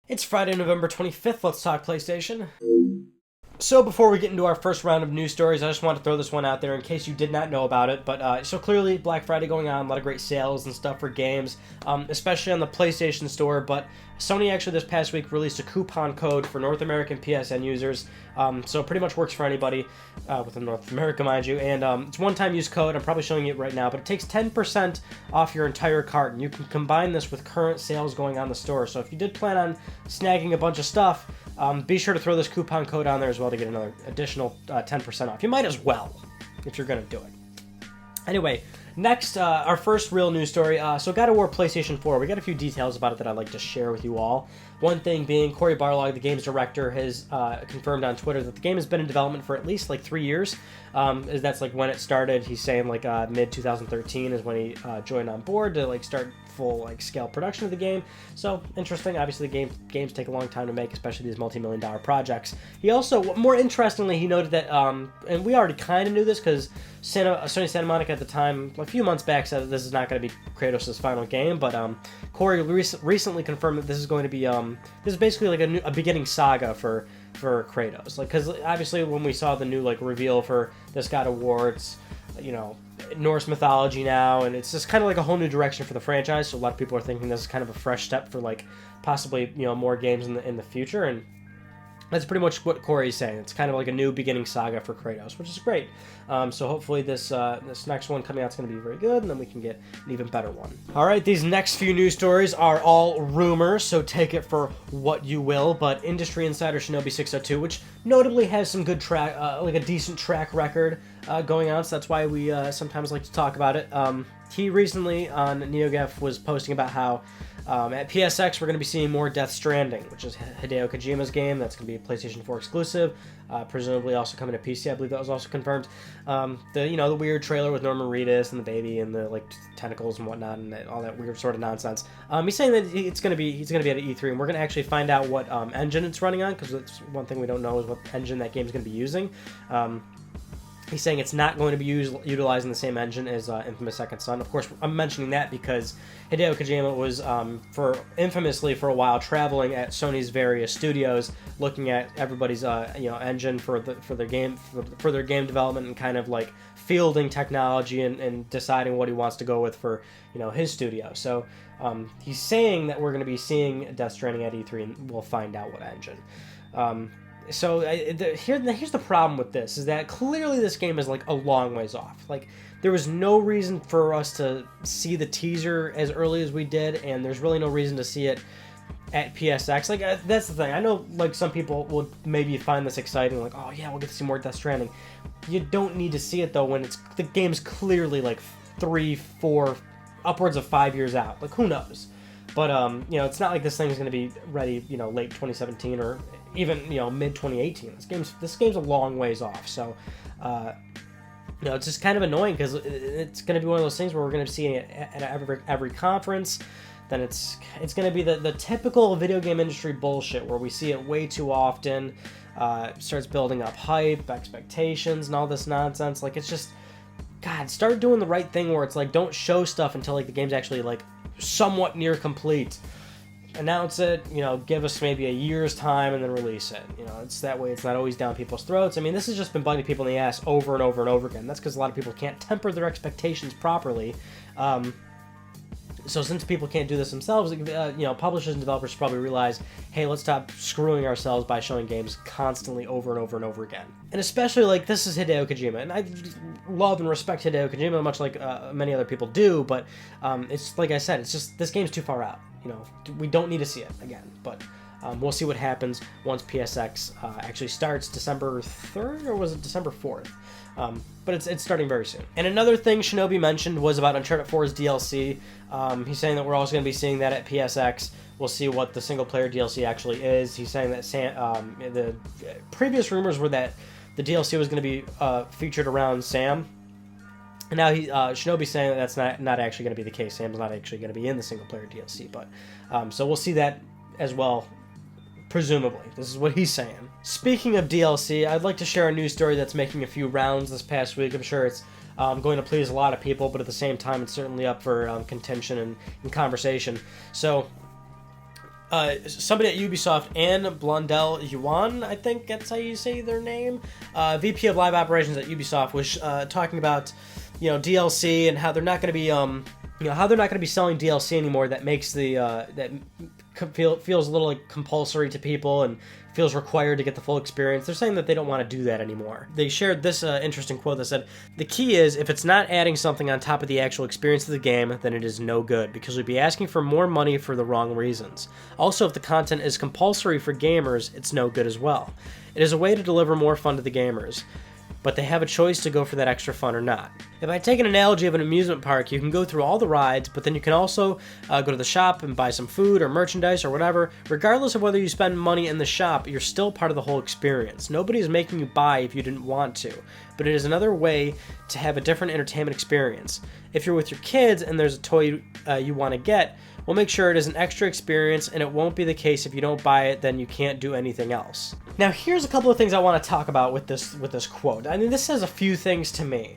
It's Friday, November 25th. Let's talk PlayStation. So before we get into our first round of news stories, I just want to throw this one out there in case you did not know about it. But so clearly, Black Friday going on, a lot of great sales and stuff for games, especially on the PlayStation Store. But Sony actually this past week released a coupon code for North American PSN users. So it pretty much works for anybody within North America, mind you. And it's one-time use code. I'm probably showing it right now, but it takes 10% off your entire cart. And you can combine this with current sales going on the store. So if you did plan on snagging a bunch of stuff, be sure to throw this coupon code on there as well to get another additional 10% off. You might as well, if you're going to do it. Anyway, next, our first real news story. So God of War PlayStation 4, we got a few details about it that I'd like to share with you all. One thing being, Cory Barlog, the game's director, has confirmed on Twitter that the game has been in development for at least like 3 years. That's like when it started. He's saying like mid-2013 is when he joined on board to like start full like scale production of the game. So interesting. Obviously the games take a long time to make, especially these multi-million-dollar projects. He also, more interestingly, he noted that and we already kind of knew this because Sony Santa Monica at the time, a few months back, said that this is not going to be Kratos' final game, but Cory recently confirmed that this is going to be this is basically like a beginning saga for Kratos, like, because obviously when we saw the new like reveal for this God of War, it's, you know, Norse mythology now, and it's just kind of like a whole new direction for the franchise. So a lot of people are thinking this is kind of a fresh step for like possibly, you know, more games in the future, and that's pretty much what Cory's saying. It's kind of like a new beginning saga for Kratos, which is great. So hopefully this next one coming out is going to be very good, and then we can get an even better one. All right, these next few news stories are all rumors, so take it for what you will. But industry insider Shinobi 602, which notably has some good like a decent track record going on, so that's why we sometimes like to talk about it. He recently on NeoGaf was posting about how at PSX we're going to be seeing more Death Stranding, which is Hideo Kojima's game. That's going to be a PlayStation 4 exclusive, presumably also coming to PC. I believe that was also confirmed. The weird trailer with Norman Reedus and the baby and the like tentacles and whatnot and all that weird sort of nonsense. He's saying that he's going to be at E3, and we're going to actually find out what engine it's running on, because that's one thing we don't know is what engine that game's going to be using. He's saying it's not going to be utilizing the same engine as Infamous Second Son. Of course, I'm mentioning that because Hideo Kojima was, infamously for a while, traveling at Sony's various studios, looking at everybody's, engine for their game development, and kind of like fielding technology and deciding what he wants to go with for, his studio. So he's saying that we're going to be seeing Death Stranding at E3, and we'll find out what engine. So here's the problem with this, is that clearly this game is like a long ways off. Like, there was no reason for us to see the teaser as early as we did, and there's really no reason to see it at PSX. Like, that's the thing. I know like some people would maybe find this exciting, like, oh yeah, we'll get to see more Death Stranding. You don't need to see it though when the game's clearly like 3, 4, upwards of 5 years out. Like, who knows? But it's not like this thing is going to be ready, late 2017 or even mid 2018. This game's a long ways off. So it's just kind of annoying because it's going to be one of those things where we're going to see it at every conference. Then it's going to be the typical video game industry bullshit where we see it way too often. Starts building up hype, expectations, and all this nonsense. Like, it's just, God, start doing the right thing where it's like, don't show stuff until like the game's actually like somewhat near complete. Announce it, give us maybe a year's time and then release it. It's that way. It's not always down people's throats. I mean, this has just been biting people in the ass over and over and over again. That's because a lot of people can't temper their expectations properly. So since people can't do this themselves, publishers and developers probably realize, hey, let's stop screwing ourselves by showing games constantly over and over and over again. And especially, like, this is Hideo Kojima, and I love and respect Hideo Kojima much like many other people do, but it's like I said, it's just, this game's too far out. We don't need to see it again, but we'll see what happens once PSX actually starts December 3rd, or was it December 4th? But it's starting very soon. And another thing Shinobi mentioned was about Uncharted 4's DLC. He's saying that we're also going to be seeing that at PSX. We'll see what the single-player DLC actually is. He's saying that the previous rumors were that the DLC was going to be featured around Sam. And now Shinobi's saying that that's not actually going to be the case. Sam's not actually going to be in the single-player DLC. But so we'll see that as well. Presumably. This is what he's saying. Speaking of DLC, I'd like to share a news story that's making a few rounds this past week. I'm sure it's going to please a lot of people, but at the same time, it's certainly up for contention and conversation. So, somebody at Ubisoft, Anne Blondell Yuan, I think that's how you say their name, VP of Live Operations at Ubisoft, was talking about, DLC and how they're not going to be, how they're not going to be selling DLC anymore. That makes that feels a little like compulsory to people and feels required to get the full experience. They're saying that they don't want to do that anymore. They shared this interesting quote that said, "The key is, if it's not adding something on top of the actual experience of the game, then it is no good, because we'd be asking for more money for the wrong reasons. Also, if the content is compulsory for gamers, it's no good as well. It is a way to deliver more fun to the gamers, but they have a choice to go for that extra fun or not. If I take an analogy of an amusement park, you can go through all the rides, but then you can also go to the shop and buy some food or merchandise or whatever. Regardless of whether you spend money in the shop, you're still part of the whole experience. Nobody is making you buy if you didn't want to, but it is another way to have a different entertainment experience. If you're with your kids and there's a toy you want to get, we'll make sure it is an extra experience, and it won't be the case if you don't buy it, then you can't do anything else." Now, here's a couple of things I want to talk about with this quote. I mean, this says a few things to me.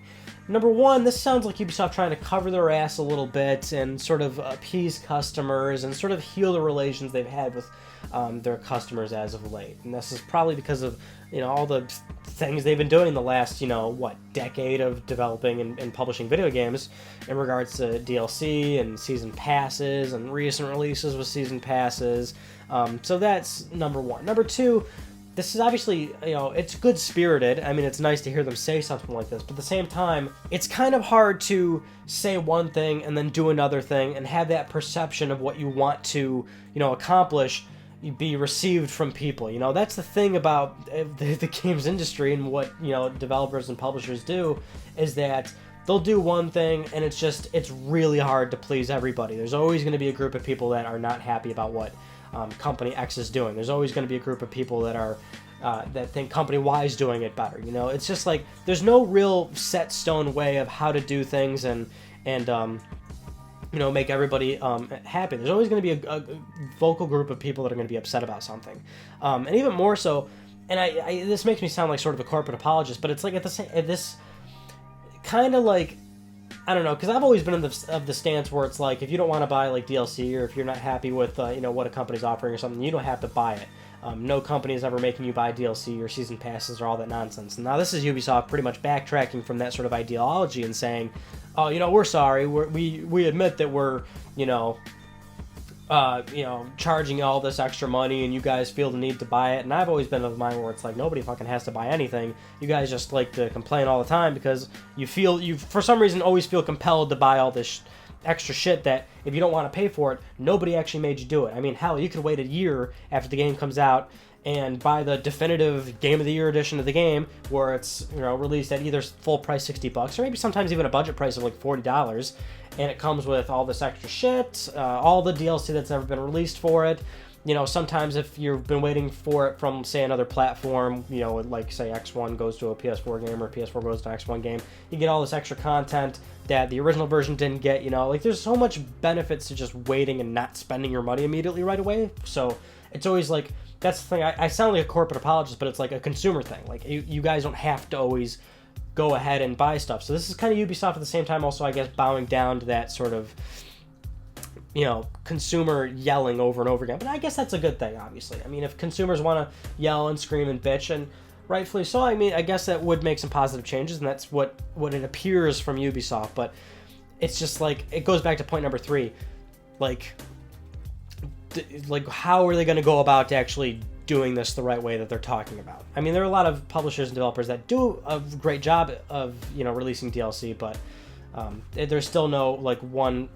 Number one, this sounds like Ubisoft trying to cover their ass a little bit and sort of appease customers and sort of heal the relations they've had with their customers as of late. And this is probably because of, all the things they've been doing the last, decade of developing and publishing video games in regards to DLC and season passes and recent releases with season passes. So that's number one. Number two, this is obviously, it's good-spirited. I mean, it's nice to hear them say something like this, but at the same time, it's kind of hard to say one thing and then do another thing and have that perception of what you want to, accomplish be received from people. That's the thing about the games industry and what, developers and publishers do, is that they'll do one thing and it's really hard to please everybody. There's always going to be a group of people that are not happy about what company X is doing. There's always going to be a group of people that are that think company Y is doing it better. It's just like there's no real set stone way of how to do things and make everybody happy. There's always going to be a vocal group of people that are going to be upset about something, and even more so. And I this makes me sound like sort of a corporate apologist, but it's like at this kind of like, I don't know, because I've always been of the stance where it's like, if you don't want to buy like DLC, or if you're not happy with what a company's offering or something, you don't have to buy it. No company is ever making you buy DLC or season passes or all that nonsense. And now this is Ubisoft pretty much backtracking from that sort of ideology and saying, "Oh, we're sorry. We admit that we're charging all this extra money, and you guys feel the need to buy it." And I've always been of the mind where it's like, nobody fucking has to buy anything. You guys just like to complain all the time because you for some reason always feel compelled to buy all this extra shit that if you don't want to pay for it, nobody actually made you do it. I mean, hell, you could wait a year after the game comes out and buy the definitive Game of the Year edition of the game, where it's released at either full price $60 or maybe sometimes even a budget price of like $40, and it comes with all this extra shit, all the DLC that's ever been released for it. Sometimes if you've been waiting for it from, say, another platform, like, say, X1 goes to a PS4 game or PS4 goes to an X1 game, you get all this extra content that the original version didn't get, Like, there's so much benefits to just waiting and not spending your money immediately right away. So it's always like, that's the thing. I sound like a corporate apologist, but it's like a consumer thing. Like, you guys don't have to always go ahead and buy stuff. So this is kind of Ubisoft at the same time also, I guess, bowing down to that sort of consumer yelling over and over again. But I guess that's a good thing, obviously. I mean, if consumers want to yell and scream and bitch, and rightfully so, I mean, I guess that would make some positive changes, and that's what it appears from Ubisoft. But it's just like, it goes back to point number 3. Like how are they going to go about actually doing this the right way that they're talking about? I mean, there are a lot of publishers and developers that do a great job of releasing DLC, but there's still no like one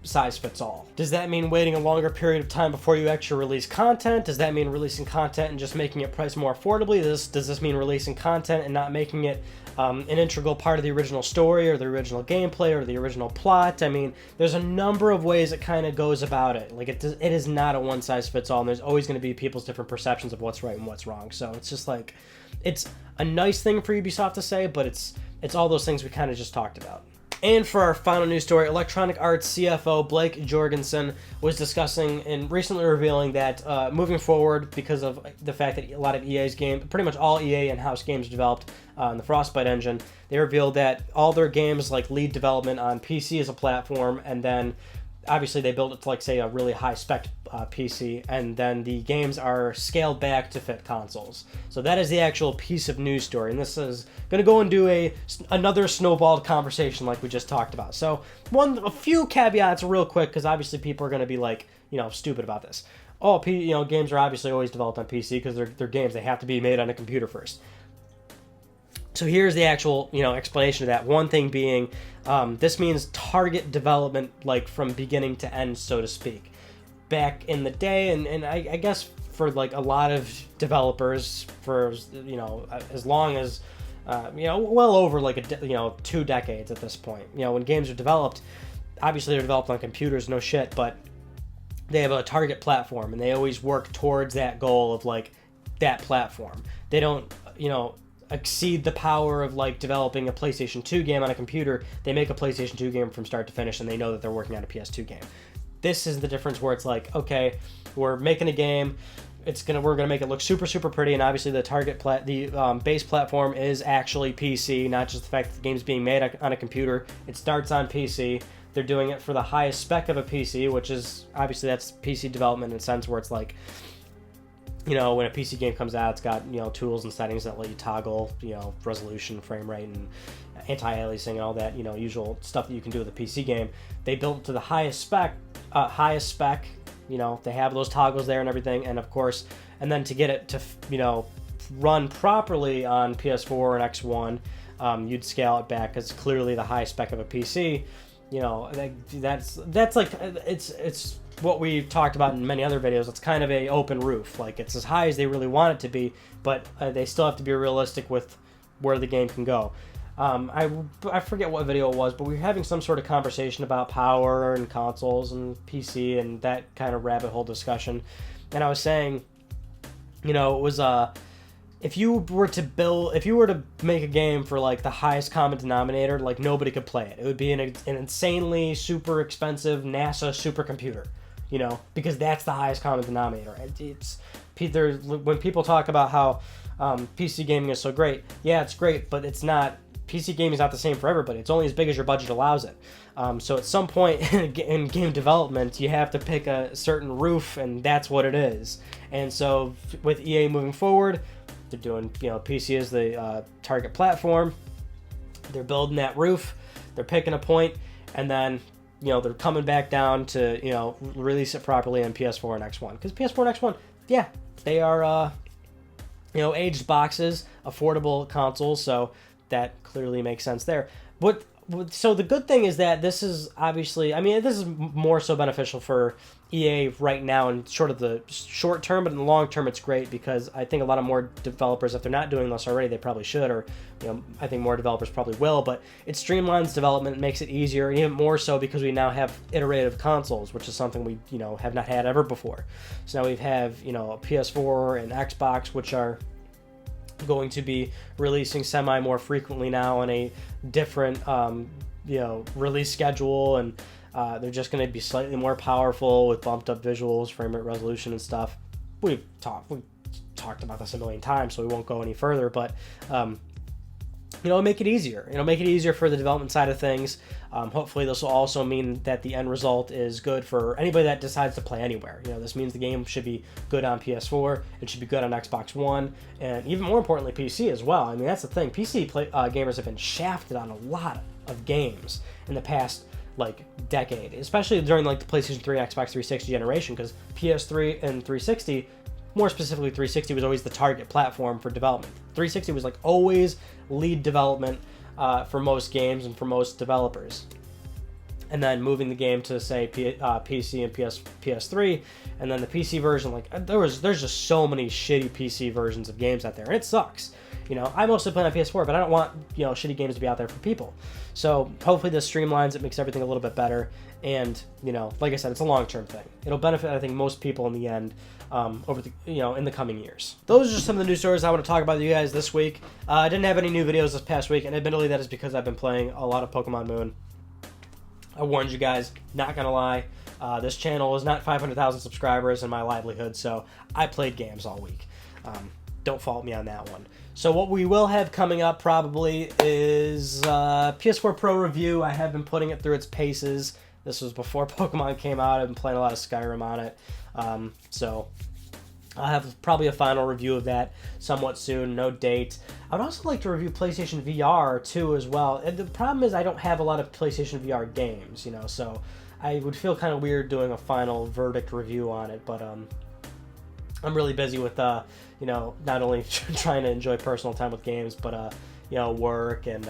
size fits all. Does that mean waiting a longer period of time before you actually release content? Does that mean releasing content and just making it priced more affordably? Does this mean releasing content and not making it an integral part of the original story or the original gameplay or the original plot? I mean, there's a number of ways it kind of goes about it. Like, it is not a one size fits all, and there's always going to be people's different perceptions of what's right and what's wrong. So it's just like, it's a nice thing for Ubisoft to say, but it's all those things we kind of just talked about. And for our final news story, Electronic Arts CFO Blake Jorgensen was discussing and recently revealing that moving forward, because of the fact that a lot of EA's games, pretty much all EA in-house games developed in the Frostbite engine, they revealed that all their games like lead development on PC as a platform, and then obviously they build it to, like, say, a really high spec PC, and then the games are scaled back to fit consoles. So that is the actual piece of news story, and this is going to go and do another snowballed conversation like we just talked about. So a few caveats real quick, because obviously people are going to be like, stupid about this. Oh, games are obviously always developed on PC because they're games. They have to be made on a computer first. So here's the actual, explanation of that. One thing being, this means target development, like, from beginning to end, so to speak. Back in the day, and I guess for, like, a lot of developers, for, as long as, well over, like, 2 decades at this point. When games are developed, obviously they're developed on computers, no shit, but they have a target platform, and they always work towards that goal of, like, that platform. They don't, exceed the power of, like, developing a PlayStation 2 game on a computer. They make a PlayStation 2 game from start to finish, and they know that they're working on a PS2 game. This is the difference where it's like, okay, we're making a game, we're gonna make it look super, super pretty, and obviously the base platform is actually PC, not just the fact that the game's being made on a computer. It starts on PC. They're doing it for the highest spec of a PC, which is, obviously, that's PC development in a sense where it's like, when a PC game comes out, it's got, tools and settings that let you toggle, resolution, frame rate, and anti-aliasing and all that, usual stuff that you can do with a PC game. They built it to the highest spec, they have those toggles there and everything, and of course, and then to get it to, run properly on PS4 and X1, you'd scale it back, because clearly the high spec of a PC, that's like, it's what we've talked about in many other videos. It's kind of a open roof. Like, it's as high as they really want it to be, but they still have to be realistic with where the game can go. I forget what video it was, but we were having some sort of conversation about power and consoles and PC and that kind of rabbit hole discussion. And I was saying, it was if you were to make a game for, like, the highest common denominator, like, nobody could play it. It would be an insanely super expensive NASA supercomputer, because that's the highest common denominator. When people talk about how PC gaming is so great, yeah, it's great, but it's not. PC gaming is not the same for everybody. It's only as big as your budget allows it. So at some point in game development, you have to pick a certain roof, and that's what it is. And so with EA moving forward, they're doing, PC as the target platform. They're building that roof. They're picking a point, and then, they're coming back down to, release it properly on PS4 and X1. Because PS4 and X1, yeah, they are, aged boxes, affordable consoles, so that clearly makes sense there. So the good thing is that this is obviously, this is more so beneficial for EA right now in sort of the short term, but in the long term it's great, because I think a lot of more developers, if they're not doing this already, they probably should, or I think more developers probably will, but it streamlines development, makes it easier, even more so because we now have iterative consoles, which is something we have not had ever before. So now we have a PS4 and Xbox, which are going to be releasing semi more frequently now on a different release schedule, and they're just going to be slightly more powerful with bumped up visuals, frame rate, resolution, and stuff. We talked about this a million times, so we won't go any further, but make it easier. Make it easier for the development side of things. Hopefully this will also mean that the end result is good for anybody that decides to play anywhere. This means the game should be good on PS4, it should be good on Xbox One, and even more importantly, PC as well. That's the thing. PC gamers have been shafted on a lot of games in the past, like, decade, especially during, like, the PlayStation 3, Xbox 360 generation, because PS3 and 360, more specifically 360, was always the target platform for development. 360 was, like, always lead development for most games and for most developers. And then moving the game to, say, PC and PS3, and then the PC version, like, there's just so many shitty PC versions of games out there, and it sucks. I mostly play on PS4, but I don't want, shitty games to be out there for people. So hopefully this streamlines it, makes everything a little bit better, and, like I said, it's a long-term thing. It'll benefit, I think, most people in the end, over the, in the coming years. Those are just some of the news stories I want to talk about with you guys this week. I didn't have any new videos this past week, and admittedly that is because I've been playing a lot of Pokemon Moon. I warned you guys, not gonna lie, this channel is not 500,000 subscribers and my livelihood, so I played games all week. Don't fault me on that one. So what we will have coming up probably is PS4 Pro review. I have been putting it through its paces. This was before Pokemon came out. I've been playing a lot of Skyrim on it. So I'll have probably a final review of that somewhat soon, no date. I would also like to review PlayStation VR too as well. And the problem is I don't have a lot of PlayStation VR games, you know, so I would feel kind of weird doing a final verdict review on it, but I'm really busy with, you know, not only trying to enjoy personal time with games, but, you know, work, and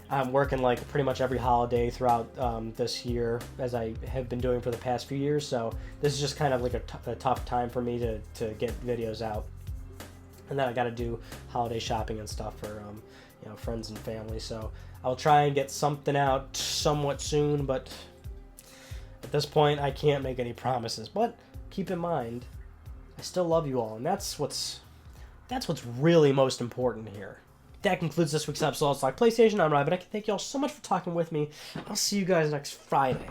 I'm working like pretty much every holiday throughout this year, as I have been doing for the past few years, so this is just kind of like a tough time for me to get videos out. And then I got to do holiday shopping and stuff for, you know, friends and family, so I'll try and get something out somewhat soon, but at this point I can't make any promises. But keep in mind, I still love you all, and that's what's really most important here. That concludes this week's episode of PlayStation. I'm R.I.P, but I can thank you all so much for talking with me. I'll see you guys next Friday.